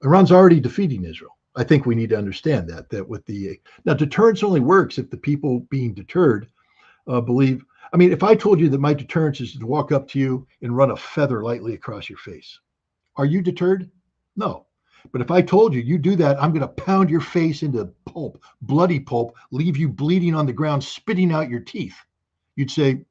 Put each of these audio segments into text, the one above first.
Iran's already defeating Israel. I think we need to understand that with now deterrence only works if the people being deterred believe. I mean, if I told you that my deterrence is to walk up to you and run a feather lightly across your face, are you deterred? No. But if I told you, you do that, I'm going to pound your face into pulp, bloody pulp, leave you bleeding on the ground, spitting out your teeth. You'd say,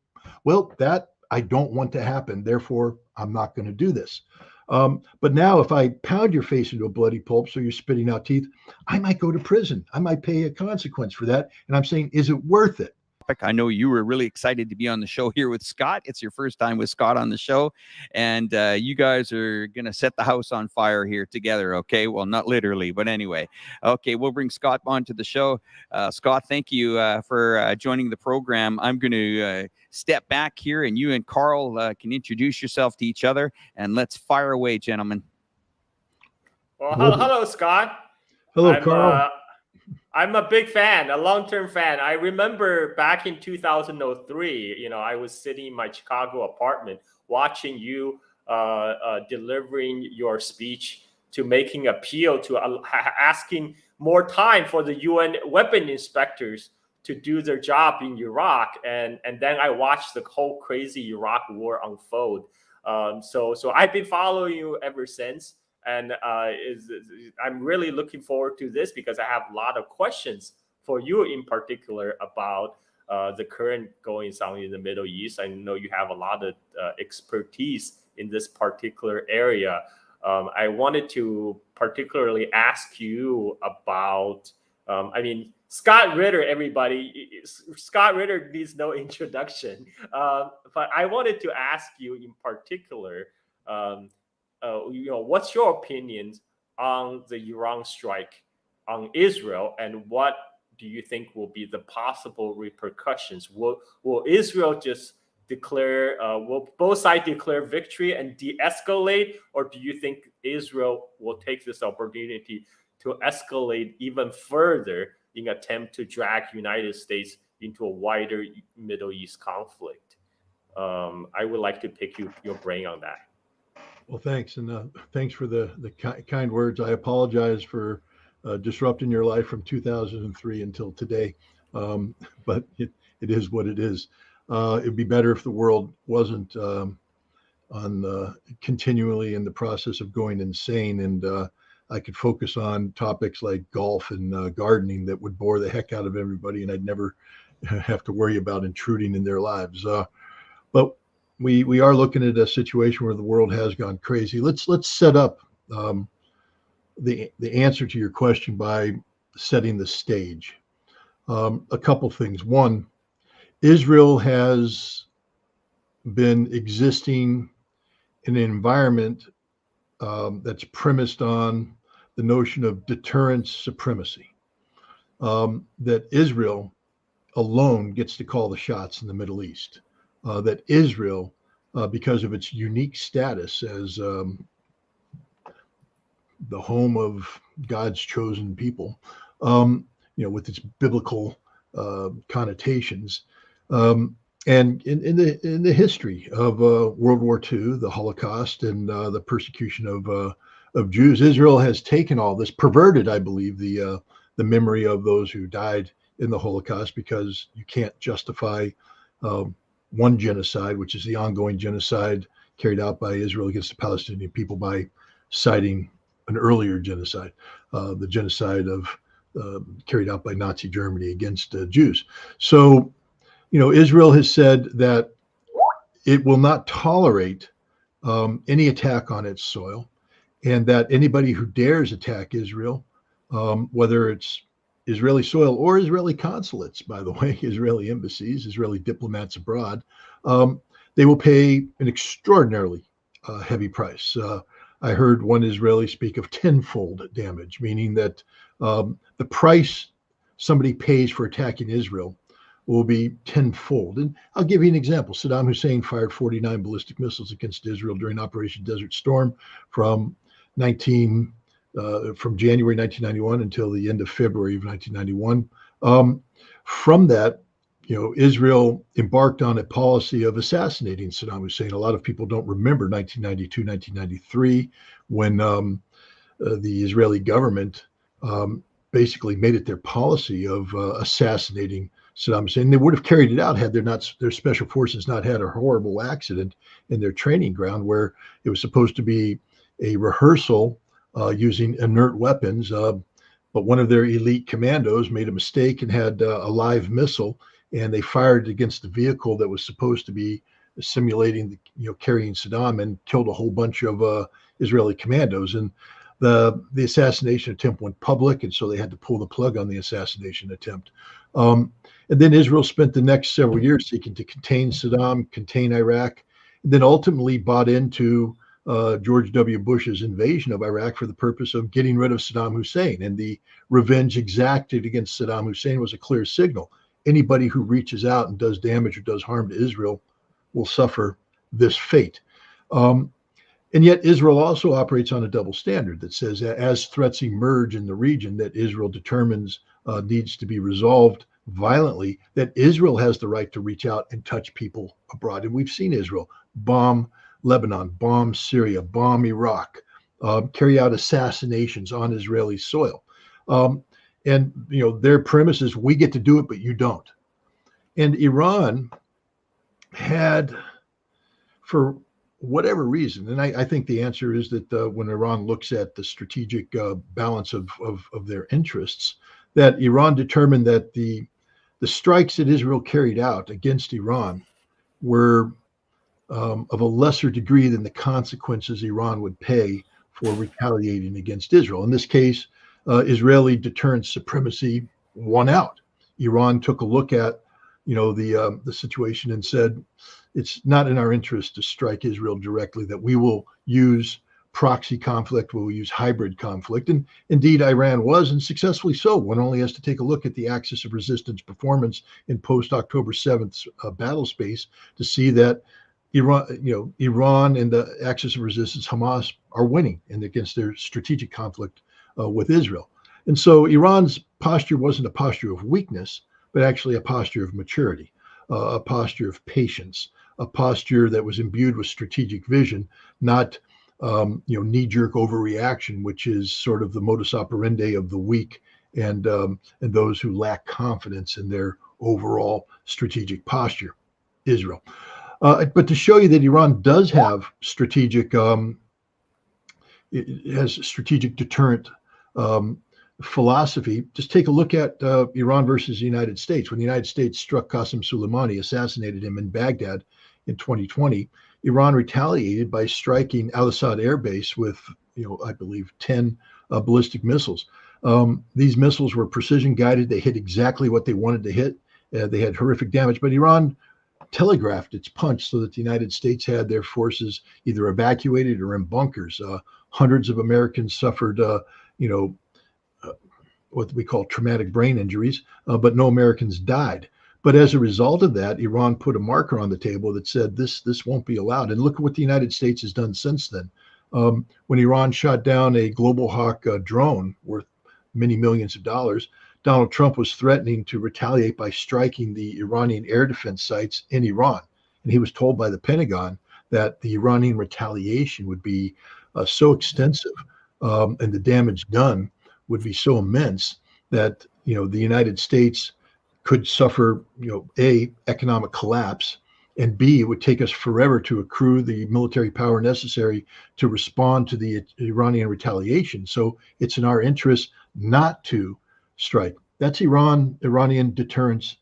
well, that I don't want to happen. Therefore, I'm not going to do this. But now if I pound your face into a bloody pulp so you're spitting out teeth, I might go to prison. I might pay a consequence for that. And I'm saying, is it worth it? I know you were really excited to be on the show here with Scott. It's your first time with Scott on the show, and you guys are going to set the house on fire here together, okay? Well, not literally, but anyway. Okay, we'll bring Scott on to the show. Scott, thank you for joining the program. I'm going to step back here, and you and Carl can introduce yourself to each other, and let's fire away, gentlemen. Well, hello, Scott. Hello, Carl. I'm a big fan, a long-term fan. I remember back in 2003, I was sitting in my Chicago apartment watching you delivering your speech to making appeal to asking more time for the UN weapon inspectors to do their job in Iraq. And then I watched the whole crazy Iraq war unfold. So I've been following you ever since. And I'm really looking forward to this because I have a lot of questions for you in particular about the current goings on in the Middle East. I know you have a lot of expertise in this particular area. I wanted to particularly ask you about, Scott Ritter, everybody. Scott Ritter needs no introduction. But I wanted to ask you in particular, what's your opinion on the Iran strike on Israel, and what do you think will be the possible repercussions? Will Israel just declare, will both sides declare victory and de-escalate, or do you think Israel will take this opportunity to escalate even further in attempt to drag United States into a wider Middle East conflict? I would like to pick your brain on that. Well, thanks. And thanks for the kind words. I apologize for disrupting your life from 2003 until today. But it is what it is. It'd be better if the world wasn't continually in the process of going insane, and I could focus on topics like golf and gardening that would bore the heck out of everybody, and I'd never have to worry about intruding in their lives. But we are looking at a situation where the world has gone crazy. Let's set up the answer to your question by setting the stage. A couple things. One, Israel has been existing in an environment that's premised on the notion of deterrence supremacy, that Israel alone gets to call the shots in the Middle East. That Israel, because of its unique status as the home of God's chosen people, with its biblical connotations, and in the history of World War II, the Holocaust, and the persecution of Jews, Israel has taken all this, perverted, I believe, the memory of those who died in the Holocaust, because you can't justify one genocide, which is the ongoing genocide carried out by Israel against the Palestinian people, by citing an earlier genocide, the genocide carried out by Nazi Germany against Jews. So, Israel has said that it will not tolerate any attack on its soil, and that anybody who dares attack Israel, whether it's Israeli soil or Israeli consulates, by the way, Israeli embassies, Israeli diplomats abroad, they will pay an extraordinarily heavy price. I heard one Israeli speak of tenfold damage, meaning that the price somebody pays for attacking Israel will be tenfold. And I'll give you an example. Saddam Hussein fired 49 ballistic missiles against Israel during Operation Desert Storm from January 1991 until the end of February of 1991. From that, Israel embarked on a policy of assassinating Saddam Hussein. A lot of people don't remember 1992, 1993, when the Israeli government basically made it their policy of assassinating Saddam Hussein. They would have carried it out had their special forces not had a horrible accident in their training ground where it was supposed to be a rehearsal using inert weapons. But one of their elite commandos made a mistake and had a live missile, and they fired against the vehicle that was supposed to be simulating, carrying Saddam, and killed a whole bunch of Israeli commandos. And the assassination attempt went public, and so they had to pull the plug on the assassination attempt. And then Israel spent the next several years seeking to contain Saddam, contain Iraq, and then ultimately bought into George W. Bush's invasion of Iraq for the purpose of getting rid of Saddam Hussein. And the revenge exacted against Saddam Hussein was a clear signal. Anybody who reaches out and does damage or does harm to Israel will suffer this fate. And yet Israel also operates on a double standard that says that as threats emerge in the region that Israel determines needs to be resolved violently, that Israel has the right to reach out and touch people abroad. And we've seen Israel bomb Lebanon, bomb Syria, bomb Iraq, carry out assassinations on Israeli soil. And their premise is we get to do it, but you don't. And Iran had, for whatever reason, and I think the answer is that when Iran looks at the strategic balance of their interests, that Iran determined that the strikes that Israel carried out against Iran were of a lesser degree than the consequences Iran would pay for retaliating against Israel. In this case, Israeli deterrence supremacy won out. Iran took a look at the situation and said, it's not in our interest to strike Israel directly, that we will use proxy conflict, we will use hybrid conflict. And indeed, Iran was, and successfully so. One only has to take a look at the axis of resistance performance in post-October 7th battle space to see that Iran and the axis of resistance, Hamas, are winning and against their strategic conflict with Israel. And so Iran's posture wasn't a posture of weakness, but actually a posture of maturity, a posture of patience, a posture that was imbued with strategic vision, not knee-jerk overreaction, which is sort of the modus operandi of the weak and those who lack confidence in their overall strategic posture, Israel. But to show you that Iran does have strategic, it has strategic deterrent philosophy, just take a look at Iran versus the United States. When the United States struck Qasem Soleimani, assassinated him in Baghdad in 2020, Iran retaliated by striking Al-Assad Air Base with, I believe, 10 ballistic missiles. These missiles were precision guided. They hit exactly what they wanted to hit. They had horrific damage, but Iran telegraphed its punch so that the United States had their forces either evacuated or in bunkers. Hundreds of Americans suffered, what we call traumatic brain injuries, but no Americans died. But as a result of that, Iran put a marker on the table that said this won't be allowed. And look at what the United States has done since then. When Iran shot down a Global Hawk drone worth many millions of dollars, Donald Trump was threatening to retaliate by striking the Iranian air defense sites in Iran. And he was told by the Pentagon that the Iranian retaliation would be so extensive and the damage done would be so immense that the United States could suffer A, economic collapse, and B, it would take us forever to accrue the military power necessary to respond to the Iranian retaliation. So it's in our interest not to strike. That's Iranian deterrence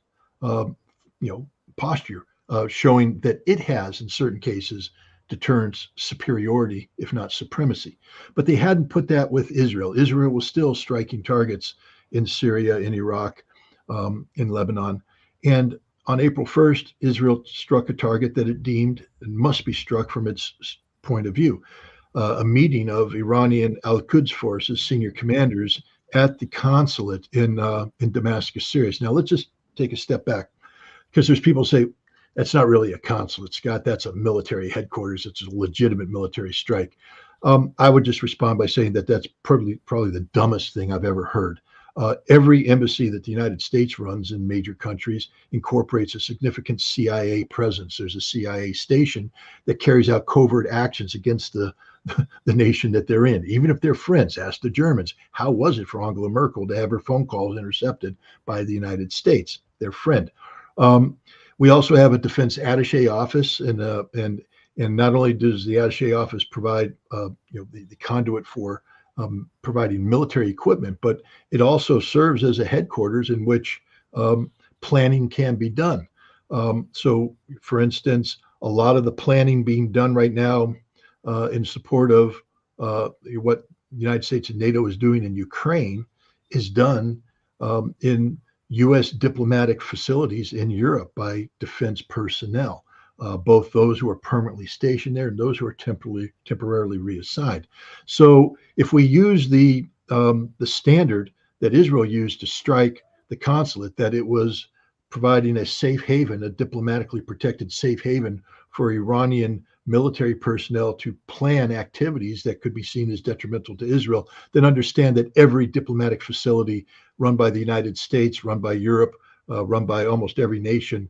posture, showing that it has in certain cases deterrence superiority, if not supremacy. But they hadn't put that with Israel. Israel was still striking targets in Syria, in Iraq, in Lebanon. And on April 1st, Israel struck a target that it deemed must be struck from its point of view. A meeting of Iranian Al-Quds forces, senior commanders, at the consulate in Damascus, Syria. Now, let's just take a step back, because there's people who say, that's not really a consulate, Scott. That's a military headquarters. It's a legitimate military strike. I would just respond by saying that that's probably the dumbest thing I've ever heard. Every embassy that the United States runs in major countries incorporates a significant CIA presence. There's a CIA station that carries out covert actions against the the nation that they're in. Even if they're friends, ask the Germans, how was it for Angela Merkel to have her phone calls intercepted by the United States, their friend? We also have a defense attaché office, and not only does the attaché office provide the conduit for providing military equipment, but it also serves as a headquarters in which planning can be done. So, for instance, a lot of the planning being done right now in support of what the United States and NATO is doing in Ukraine is done in U.S. diplomatic facilities in Europe by defense personnel, both those who are permanently stationed there and those who are temporarily reassigned. So if we use the standard that Israel used to strike the consulate, that it was providing a safe haven, a diplomatically protected safe haven for Iranian military personnel to plan activities that could be seen as detrimental to Israel, then understand that every diplomatic facility run by the United States, run by Europe, run by almost every nation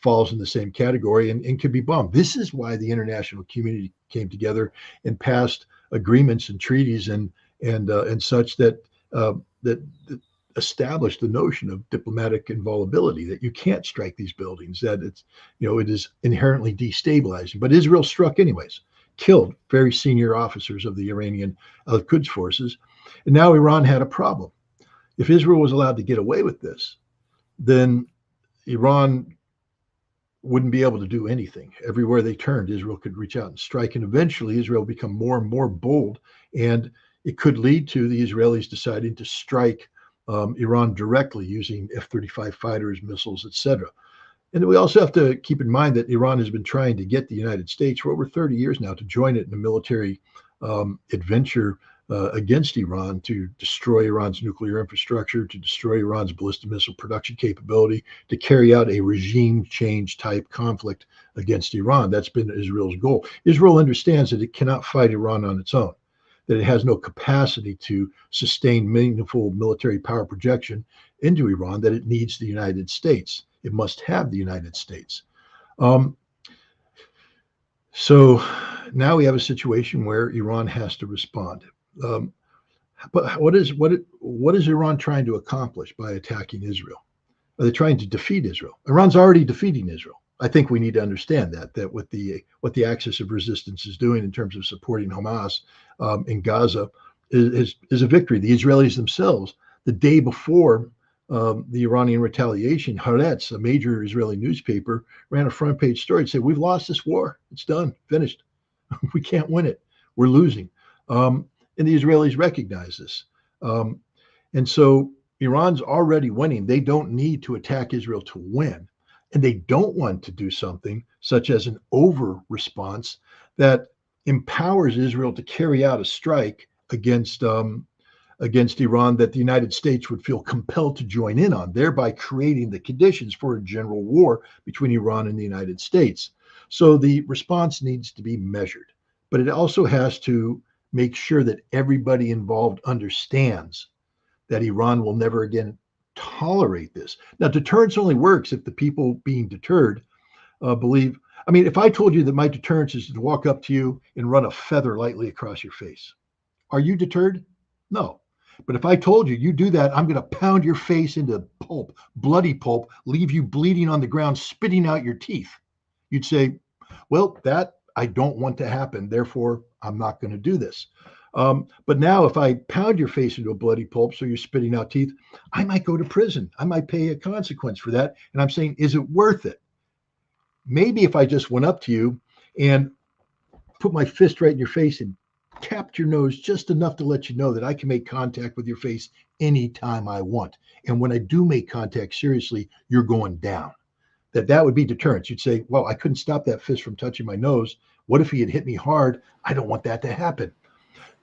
falls in the same category and can be bombed. This is why the international community came together and passed agreements and treaties and such that established the notion of diplomatic invulnerability, that you can't strike these buildings, that it is inherently destabilizing. But Israel struck anyways, killed very senior officers of the Iranian Quds forces, and now Iran had a problem. If Israel was allowed to get away with this, then Iran wouldn't be able to do anything. Everywhere they turned, Israel could reach out and strike, and eventually Israel would become more and more bold, and it could lead to the Israelis deciding to strike Iran directly using F-35 fighters, missiles, etc. And we also have to keep in mind that Iran has been trying to get the United States for over 30 years now to join it in a military adventure against Iran, to destroy Iran's nuclear infrastructure, to destroy Iran's ballistic missile production capability, to carry out a regime change type conflict against Iran. That's been Israel's goal. Israel understands that it cannot fight Iran on its own, that it has no capacity to sustain meaningful military power projection into Iran, that it needs the United States. It must have the United States. So now we have a situation where Iran has to respond. But what is Iran trying to accomplish by attacking Israel? Are they trying to defeat Israel? Iran's already defeating Israel. I think we need to understand that what the axis of resistance is doing in terms of supporting Hamas in Gaza is a victory. The Israelis themselves, the day before the Iranian retaliation, Haaretz, a major Israeli newspaper, ran a front page story and said, "We've lost this war. It's done, finished. We can't win it. We're losing." And the Israelis recognize this. And so Iran's already winning. They don't need to attack Israel to win. And they don't want to do something such as an over response that empowers Israel to carry out a strike against Iran that the United States would feel compelled to join in on, thereby creating the conditions for a general war between Iran and the United States. So the response needs to be measured, but it also has to make sure that everybody involved understands that Iran will never again tolerate this. Now, deterrence only works if the people being deterred believe. I mean, if I told you that my deterrence is to walk up to you and run a feather lightly across your face, are you deterred? No. But if I told you, you do that, I'm going to pound your face into pulp, bloody pulp, leave you bleeding on the ground, spitting out your teeth, you'd say, well, that I don't want to happen. Therefore, I'm not going to do this. But now if I pound your face into a bloody pulp so you're spitting out teeth, I might go to prison. I might pay a consequence for that. And I'm saying, is it worth it? Maybe if I just went up to you and put my fist right in your face and tapped your nose just enough to let you know that I can make contact with your face anytime I want. And when I do make contact seriously, you're going down. That would be deterrence. You'd say, well, I couldn't stop that fist from touching my nose. What if he had hit me hard? I don't want that to happen.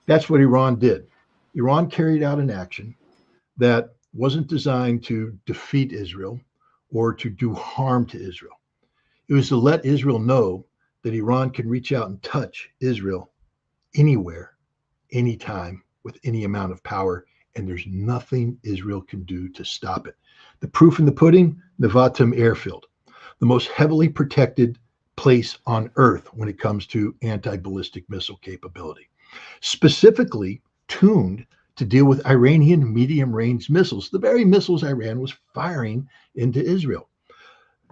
That's what Iran did. Iran carried out an action that wasn't designed to defeat Israel or to do harm to Israel. It was to let Israel know that Iran can reach out and touch Israel anywhere, anytime, with any amount of power, and there's nothing Israel can do to stop it. The proof in the pudding, Nevatim Airfield, the most heavily protected place on Earth when it comes to anti-ballistic missile capability, specifically tuned to deal with Iranian medium-range missiles, the very missiles Iran was firing into Israel.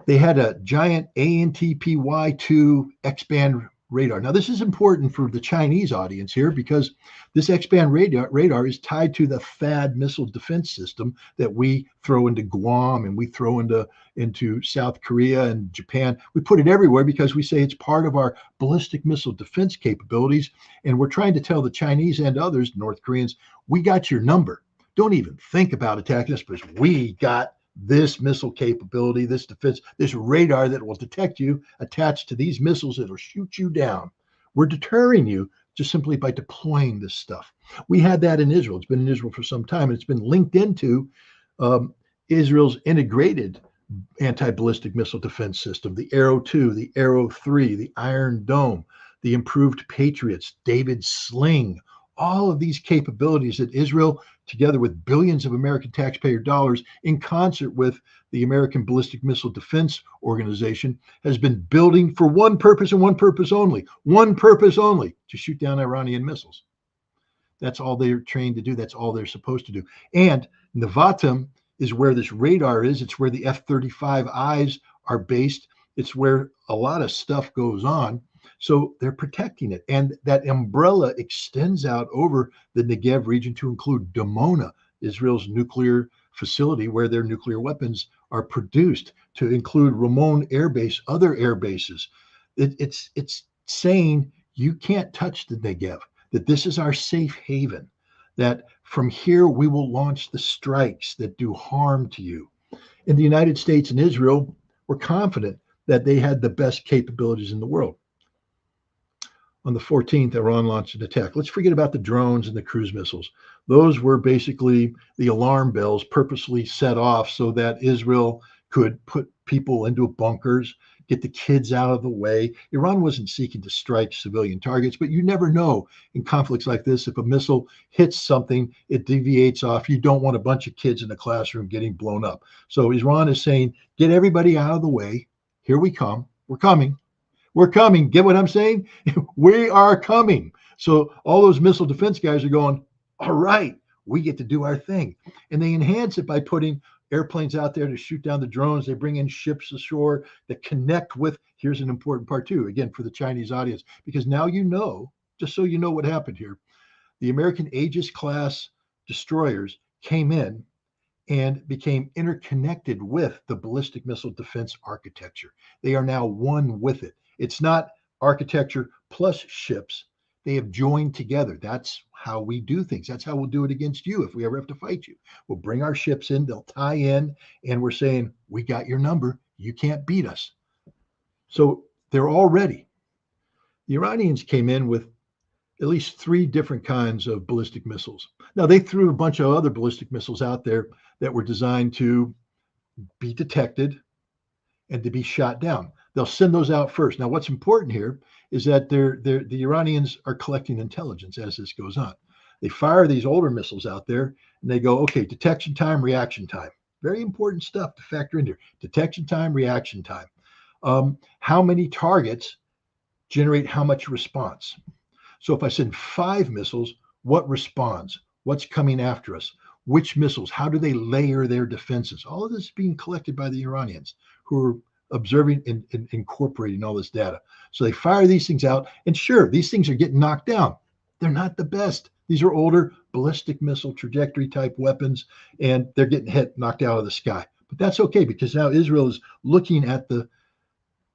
They had a giant ANTPY-2 X-band radar. Now, this is important for the Chinese audience here because this X-band radar is tied to the THAAD missile defense system that we throw into Guam and we throw into South Korea and Japan. We put it everywhere because we say it's part of our ballistic missile defense capabilities. And we're trying to tell the Chinese and others, North Koreans, we got your number. Don't even think about attacking us because we got this missile capability, this defense, this radar that will detect you attached to these missiles that will shoot you down. We're deterring you just simply by deploying this stuff. We had that in Israel. It's been in Israel for some time. And it's been linked into Israel's integrated anti-ballistic missile defense system, the Arrow 2, the Arrow 3, the Iron Dome, the improved Patriots, David's Sling, all of these capabilities that Israel, together with billions of American taxpayer dollars, in concert with the American Ballistic Missile Defense Organization, has been building for one purpose and one purpose only, to shoot down Iranian missiles. That's all they're trained to do. That's all they're supposed to do. And Nevatim is where this radar is. It's where the F-35Is are based. It's where a lot of stuff goes on. So they're protecting it. And that umbrella extends out over the Negev region to include Dimona, Israel's nuclear facility where their nuclear weapons are produced, to include Ramon Air Base, other air bases. It's saying you can't touch the Negev, that this is our safe haven, that from here we will launch the strikes that do harm to you. In the United States and Israel were confident that they had the best capabilities in the world. On the 14th, Iran launched an attack. Let's forget about the drones and the cruise missiles. Those were basically the alarm bells purposely set off so that Israel could put people into bunkers, get the kids out of the way. Iran wasn't seeking to strike civilian targets, but you never know in conflicts like this. If a missile hits something, it deviates off. You don't want a bunch of kids in a classroom getting blown up. So Iran is saying, get everybody out of the way. Here we come. We're coming. We're coming. Get what I'm saying? We are coming. So all those missile defense guys are going, all right, we get to do our thing. And they enhance it by putting airplanes out there to shoot down the drones. They bring in ships ashore that connect with, here's an important part too, again, for the Chinese audience, because now you know, just so you know what happened here, the American Aegis class destroyers came in and became interconnected with the ballistic missile defense architecture. They are now one with it. It's not architecture plus ships. They have joined together. That's how we do things. That's how we'll do it against you if we ever have to fight you. We'll bring our ships in, they'll tie in, and we're saying, we got your number. You can't beat us. So they're all ready. The Iranians came in with at least 3 different kinds of ballistic missiles. Now, they threw a bunch of other ballistic missiles out there that were designed to be detected and to be shot down. They'll send those out first. Now, what's important here is that the Iranians are collecting intelligence as this goes on. They fire these older missiles out there, and they go, okay, detection time, reaction time. Very important stuff to factor in here. Detection time, reaction time. How many targets generate how much response? So if I send 5 missiles, what responds? What's coming after us? Which missiles? How do they layer their defenses? All of this is being collected by the Iranians, who are observing and incorporating all this data. So they fire these things out, and sure, these things are getting knocked down. They're not the best. These are older ballistic missile trajectory type weapons, and they're getting knocked out of the sky. But that's okay, because now Israel is looking at the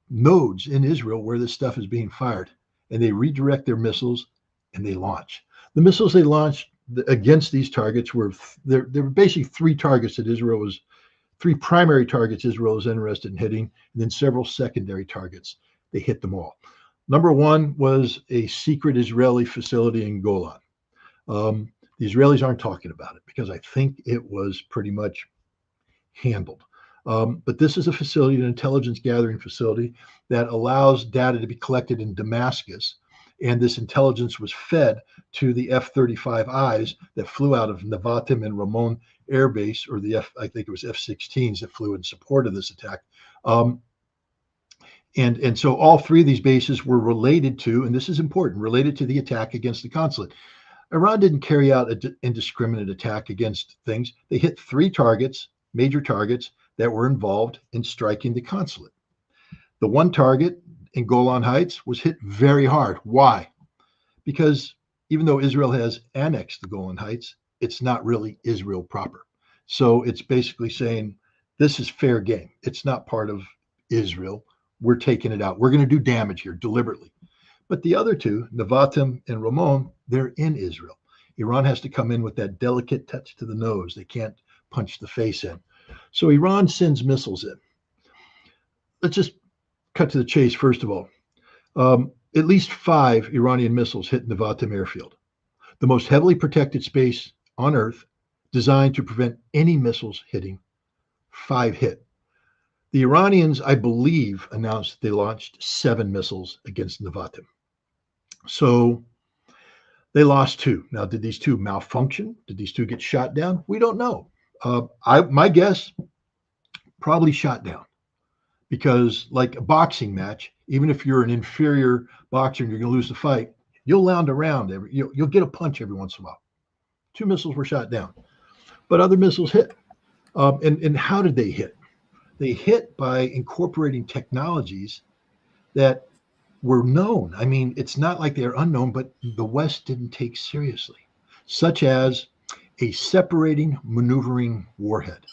nodes in Israel where this stuff is being fired, and they redirect their missiles and they launch. The missiles they launched against these targets were basically 3 targets that Israel was 3 primary targets Israel is interested in hitting, and then several secondary targets. They hit them all. Number 1 was a secret Israeli facility in Golan. The Israelis aren't talking about it because I think it was pretty much handled. But this is a facility, an intelligence gathering facility that allows data to be collected in Damascus. And this intelligence was fed to the F-35Is that flew out of Nevatim and Ramon Air Base, or I think it was F-16s that flew in support of this attack. And so all three of these bases were related to, and this is important, related to the attack against the consulate. Iran didn't carry out an indiscriminate attack against things. They hit three targets, major targets, that were involved in striking the consulate. The one target in Golan Heights was hit very hard. Why? Because even though Israel has annexed the Golan Heights, it's not really Israel proper. So it's basically saying, this is fair game. It's not part of Israel. We're taking it out. We're going to do damage here deliberately. But the other two, Nevatim and Ramon, they're in Israel. Iran has to come in with that delicate touch to the nose. They can't punch the face in. So Iran sends missiles in. Let's just cut to the chase, first of all. At least 5 Iranian missiles hit Nevatim Airfield, the most heavily protected space on Earth, designed to prevent any missiles hitting. 5 hit. The Iranians, I believe, announced they launched 7 missiles against Nevatim. So they lost 2. Now, did these 2 malfunction? Did these 2 get shot down? We don't know. My guess, probably shot down. Because like a boxing match, even if you're an inferior boxer and you're going to lose the fight, you'll lounge around. You'll get a punch every once in a while. 2 missiles were shot down. But other missiles hit. And how did they hit? They hit by incorporating technologies that were known. I mean, it's not like they're unknown, but the West didn't take seriously, such as a separating maneuvering warhead.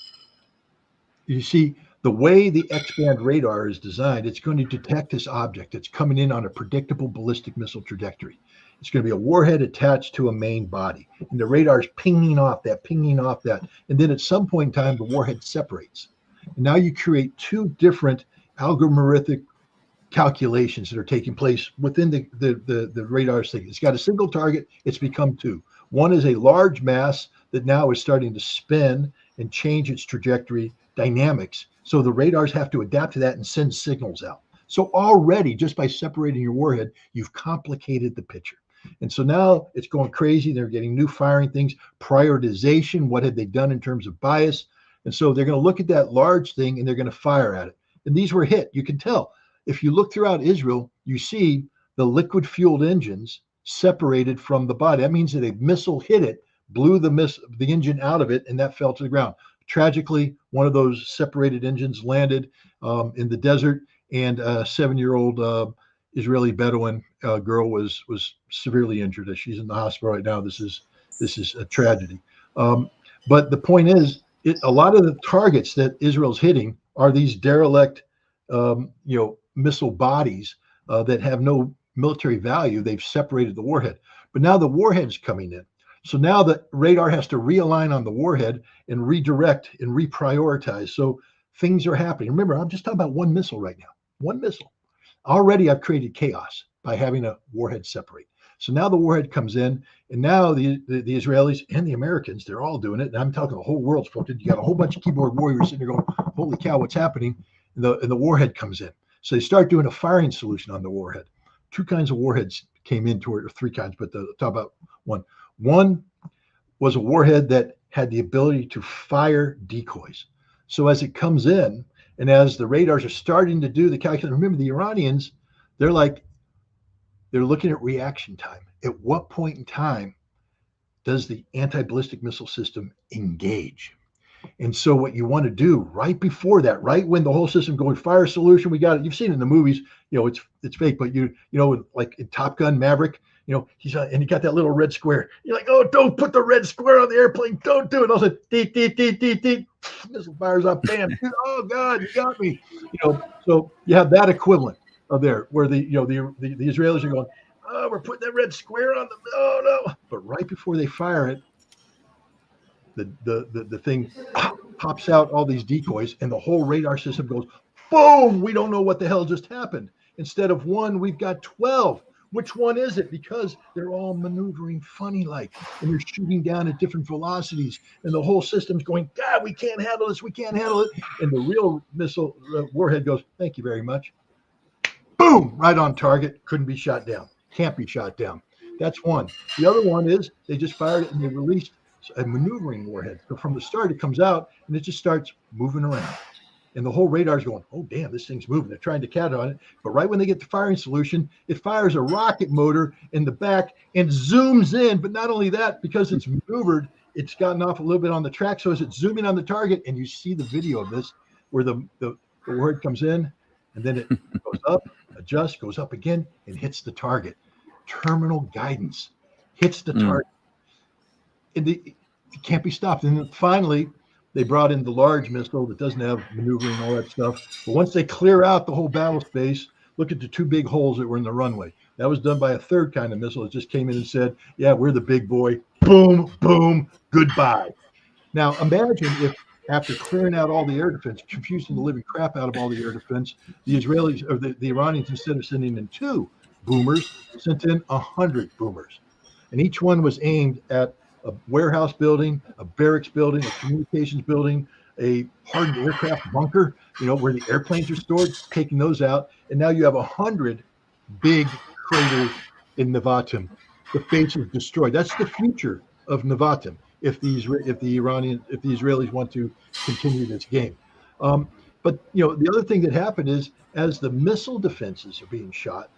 You see, the way the X-band radar is designed, it's going to detect this object that's coming in on a predictable ballistic missile trajectory. It's going to be a warhead attached to a main body. And the radar's pinging off that. And then at some point in time, the warhead separates. And now you create 2 different algorithmic calculations that are taking place within the radar thing. It's got a single target. It's become 2. One is a large mass that now is starting to spin and change its trajectory dynamics. So the radars have to adapt to that and send signals out. So already, just by separating your warhead, you've complicated the picture. And so now it's going crazy. They're getting new firing things, prioritization. What had they done in terms of bias? And so they're going to look at that large thing and they're going to fire at it. And these were hit. You can tell. If you look throughout Israel, you see the liquid fueled engines separated from the body. That means that a missile hit it, blew the engine out of it, and that fell to the ground. Tragically, one of those separated engines landed in the desert, and a 7-year-old Israeli Bedouin girl was severely injured. She's in the hospital right now. This is a tragedy. But the point is, a lot of the targets that Israel's hitting are these derelict, missile bodies that have no military value. They've separated the warhead, but now the warhead's coming in. So now the radar has to realign on the warhead and redirect and reprioritize. So things are happening. Remember, I'm just talking about one missile right now. One missile. Already I've created chaos by having a warhead separate. So now the warhead comes in, and now the Israelis and the Americans, they're all doing it. And I'm talking the whole world's focused. You got a whole bunch of keyboard warriors sitting there going, holy cow, what's happening? And the warhead comes in. So they start doing a firing solution on the warhead. 2 kinds of warheads came into it, or 3 kinds, but I'll talk about one. One was a warhead that had the ability to fire decoys. So as it comes in, and as the radars are starting to do the calculation, remember the Iranians, they're looking at reaction time. At what point in time does the anti-ballistic missile system engage? And so what you want to do right before that, right when the whole system going fire solution, we got it. You've seen it in the movies, it's fake, but like in Top Gun Maverick, he's and you got that little red square. You're like, oh, don't put the red square on the airplane. Don't do it. Also, deet, deet, deet, deet, deet. Missile fires up, bam. Oh God, you got me. So you have that equivalent of there, where the Israelis are going, oh, we're putting that red square on them. Oh no! But right before they fire it, the thing pops out all these decoys, and the whole radar system goes boom. We don't know what the hell just happened. Instead of 1, we've got 12. Which one is it? Because they're all maneuvering funny like, and they're shooting down at different velocities, and the whole system's going, God, we can't handle this. We can't handle it. And the real missile warhead goes, thank you very much. Boom, right on target. Couldn't be shot down. Can't be shot down. That's one. The other one is they just fired it and they released a maneuvering warhead. So from the start, it comes out and it just starts moving around. And the whole radar's going, oh, damn, this thing's moving. They're trying to catch on it. But right when they get the firing solution, it fires a rocket motor in the back and zooms in. But not only that, because it's maneuvered, it's gotten off a little bit on the track. So as it's zooming on the target, and you see the video of this, where the word comes in, and then it goes up, adjusts, goes up again, and hits the target. Terminal guidance hits the target. And it can't be stopped. And then finally, they brought in the large missile that doesn't have maneuvering and all that stuff. But once they clear out the whole battle space, look at the two big holes that were in the runway. That was done by a third kind of missile that just came in and said, yeah, we're the big boy. Boom, boom, goodbye. Now, imagine if after clearing out all the air defense, confusing the living crap out of all the air defense, the Israelis or the Iranians, instead of sending in 2 boomers, sent in 100 boomers. And each one was aimed at a warehouse building, a barracks building, a communications building, a hardened aircraft bunker, where the airplanes are stored, taking those out. And now you have 100 big craters in Nevatim. The face is destroyed. That's the future of Nevatim if the Israelis want to continue this game. But the other thing that happened is, as the missile defenses are being shot,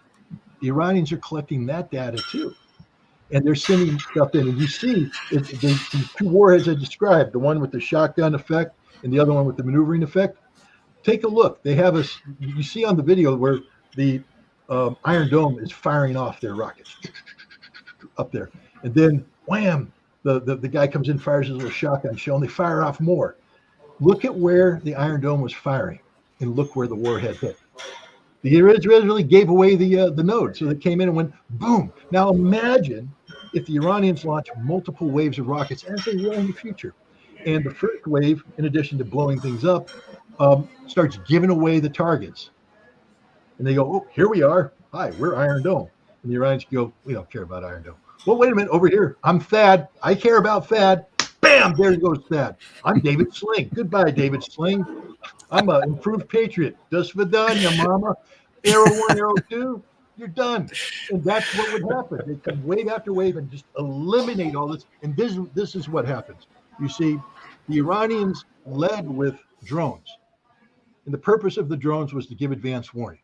the Iranians are collecting that data too. And they're sending stuff in. And you see the 2 warheads I described, the one with the shotgun effect and the other one with the maneuvering effect. Take a look. They have you see on the video where the Iron Dome is firing off their rockets up there. And then, wham, the guy comes in, fires his little shotgun shell, and they fire off more. Look at where the Iron Dome was firing, and look where the warhead hit. The Israelis really gave away the node, so they came in and went boom. Now imagine if the Iranians launch multiple waves of rockets, as they will in the future, and the first wave, in addition to blowing things up, starts giving away the targets, and they go, oh, here we are. Hi, we're Iron Dome. And the Iranians go, we don't care about Iron Dome. Well, wait a minute, over here, I'm Thad. I care about Thad. Bam, there goes Thad. I'm David Sling. Goodbye, David Sling. I'm an improved patriot. Das vidanya, mama. Arrow 1, arrow 2, you're done. And that's what would happen. They come wave after wave and just eliminate all this. And this is what happens. You see, the Iranians led with drones. And the purpose of the drones was to give advance warning.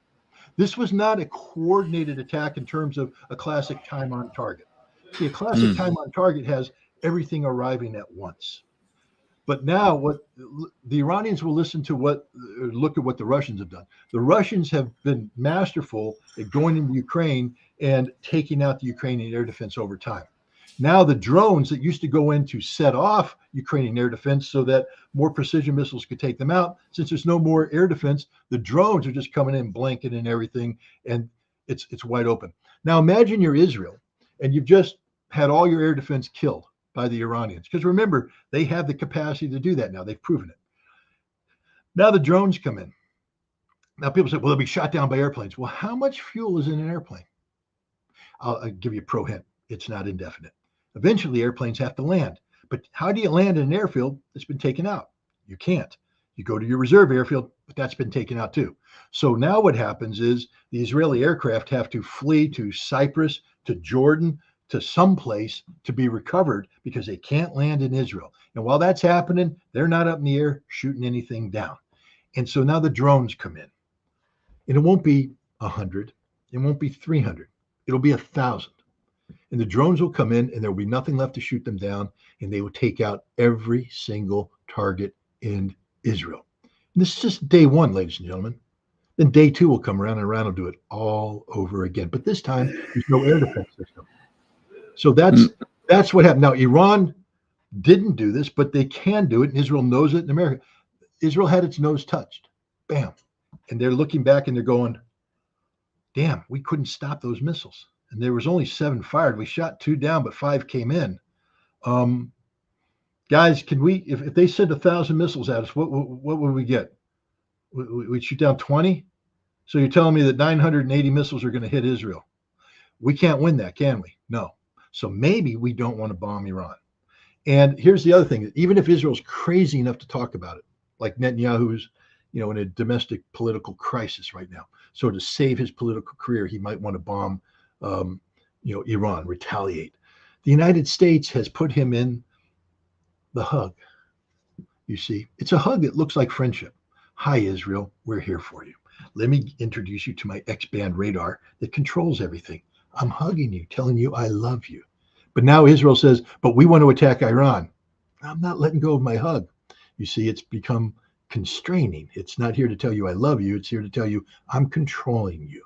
This was not a coordinated attack in terms of a classic time on target. See, a classic time on target has everything arriving at once. But now what the Iranians will look at what the Russians have done. The Russians have been masterful at going into Ukraine and taking out the Ukrainian air defense over time. Now the drones that used to go in to set off Ukrainian air defense so that more precision missiles could take them out, since there's no more air defense, the drones are just coming in, blanketing everything, and it's wide open. Now imagine you're Israel and you've just had all your air defense killed by the Iranians. Because remember, they have the capacity to do that now. They've proven it. Now the drones come in. Now people say, well, they'll be shot down by airplanes. Well, how much fuel is in an airplane? I'll give you a pro hint. It's not indefinite. Eventually, airplanes have to land. But how do you land in an airfield that's been taken out? You can't. You go to your reserve airfield, but that's been taken out too. So now what happens is the Israeli aircraft have to flee to Cyprus, to Jordan, to someplace to be recovered because they can't land in Israel. And while that's happening, they're not up in the air shooting anything down. And so now the drones come in. And it won't be 100. It won't be 300. It'll be 1,000. And the drones will come in and there will be nothing left to shoot them down. And they will take out every single target in Israel. And this is just day 1, ladies and gentlemen. Then day 2 will come around and Iran will do it all over again. But this time, there's no air defense system. So that's what happened. Now, Iran didn't do this, but they can do it. And Israel knows it in America. Israel had its nose touched. Bam. And they're looking back and they're going, damn, we couldn't stop those missiles. And there was only 7 fired. We shot 2 down, but 5 came in. Guys, can we, if they sent 1,000 missiles at us, what would we get? We'd shoot down 20? So you're telling me that 980 missiles are going to hit Israel. We can't win that, can we? No. So maybe we don't want to bomb Iran. And here's the other thing. Even if Israel's crazy enough to talk about it, like Netanyahu's, in a domestic political crisis right now. So to save his political career, he might want to bomb, Iran, retaliate. The United States has put him in the hug. You see, it's a hug that looks like friendship. Hi, Israel, we're here for you. Let me introduce you to my X-band radar that controls everything. I'm hugging you, telling you I love you. But now Israel says, but we want to attack Iran. I'm not letting go of my hug. You see, it's become constraining. It's not here to tell you I love you. It's here to tell you I'm controlling you.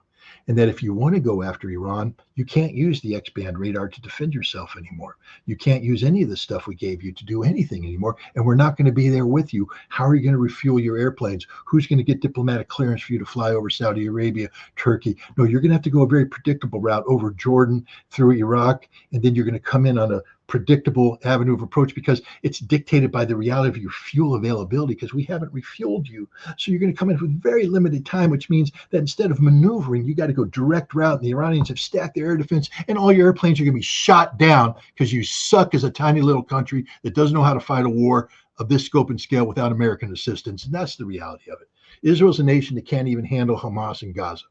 And that if you want to go after Iran, you can't use the X-band radar to defend yourself anymore. You can't use any of the stuff we gave you to do anything anymore. And we're not going to be there with you. How are you going to refuel your airplanes? Who's going to get diplomatic clearance for you to fly over Saudi Arabia, Turkey? No, you're going to have to go a very predictable route over Jordan, through Iraq, and then you're going to come in on a predictable avenue of approach because it's dictated by the reality of your fuel availability because we haven't refueled you. So you're going to come in with very limited time, which means that instead of maneuvering, you got to go direct route. And the Iranians have stacked their air defense and all your airplanes are going to be shot down because you suck as a tiny little country that doesn't know how to fight a war of this scope and scale without American assistance. And that's the reality of it. Israel's a nation that can't even handle Hamas in Gaza.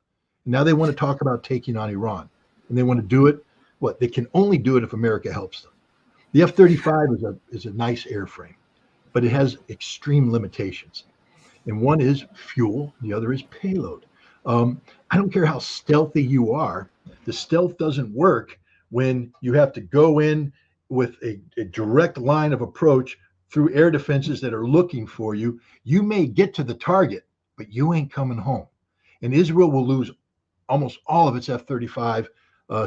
And now they want to talk about taking on Iran. And they want to do it. What? They can only do it if America helps them. The F-35 is a nice airframe, but it has extreme limitations. And one is fuel, the other is payload. I don't care how stealthy you are. The stealth doesn't work when you have to go in with a direct line of approach through air defenses that are looking for you. You may get to the target, but you ain't coming home. And Israel will lose almost all of its F-35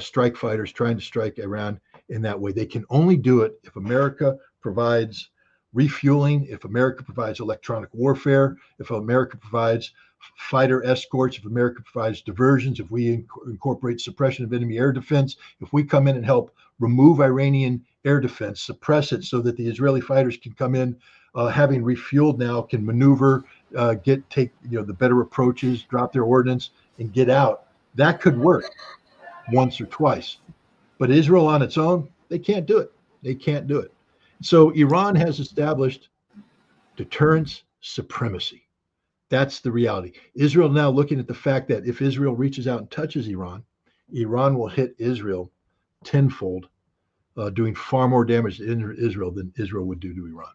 strike fighters trying to strike Iran in that way. They can only do it if America provides refueling, if America provides electronic warfare, if America provides fighter escorts, if America provides diversions, if we incorporate suppression of enemy air defense, if we come in and help remove Iranian air defense, suppress it so that the Israeli fighters can come in, having refueled now, can maneuver, take the better approaches, drop their ordnance, and get out. That could work once or twice. But Israel on its own, they can't do it. They can't do it. So Iran has established deterrence supremacy. That's the reality. Israel now looking at the fact that if Israel reaches out and touches Iran, Iran will hit Israel tenfold, doing far more damage to Israel than Israel would do to Iran.